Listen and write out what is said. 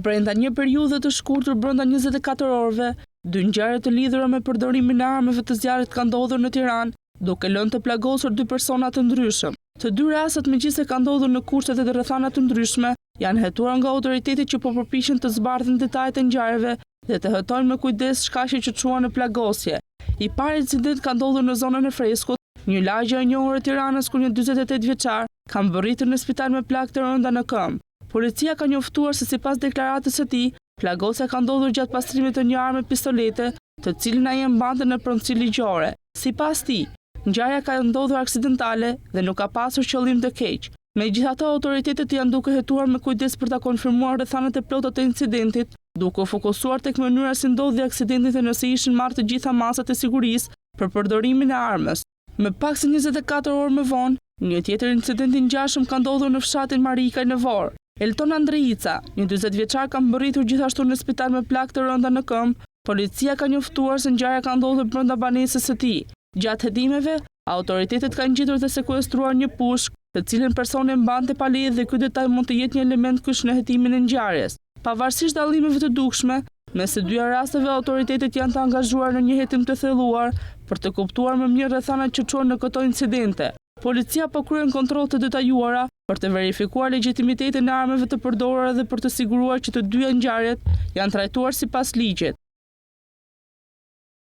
brenda një periudhe të shkurtër brenda 24 orëve, 2 ngjarje të lidhura me përdorimin e armëve të zjarrit kanë ndodhur në Tiranë, duke lënë të plagosur 2 persona të ndryshëm. Të 2 rastet, megjithëse kanë ndodhur në kushte dhe rrethana të ndryshme, janë hetuar nga autoritetet që po përpiqen të zbardhin detajet e ngjarjeve dhe të hetojnë me kujdes shkaqjet që çuan në plagosje. I pari incident ka ndodhur në zonën e Freskut, një lagje e njohur e Tiranës ku një 48 vjeçar ka mbërritur në spital me plagë të rënda në këmbë. Policia ka njoftuar se sipas deklaratës së tij, plagosja ka ndodhur gjatë pastrimit të një arme pistolete, të cilën ai e mbante në pronësi ligjore. Sipas tij, ngjarja ka ndodhur aksidentale dhe nuk ka pasur qëllim të keq. Megjithatë, autoritetet janë duke hetuar me kujdes për ta konfirmuar rrethanat e plota të incidentit, duke u fokusuar tek mënyra si ndodhi aksidenti dhe nëse ishin marrë të gjitha masat e sigurisë për përdorimin e armës. Më pak se 24 orë më vonë, një tjetër incident i ngjashëm ka ndodhur në fshatin Marikaj në Vorë. Elton Andreica, një 40 vjeçar, ka mbërritur gjithashtu në spital me plagë të rënda në këmbë. Policia ka njoftuar se ngjarja ka ndodhur brenda banesës së tij. Gjatë hetimeve, autoritetet kanë gjetur dhe sekuestruar një pushkë, të cilën personi mbante pa leje dhe ky detaj mund të jetë një element kyç në hetimin e ngjarjes. Pavarësisht dallimeve të dukshme, mes së 2 rasteve autoritetet janë të angazhuar në një hetim të thelluar për të kuptuar më mirë rrethanat që çuan në këto incidente. Policia po kryen kontroll të detajuara për të verifikuar legjitimitetin e armëve të përdorura dhe për të siguruar që të dyja ngjarjet janë trajtuar sipas ligjit.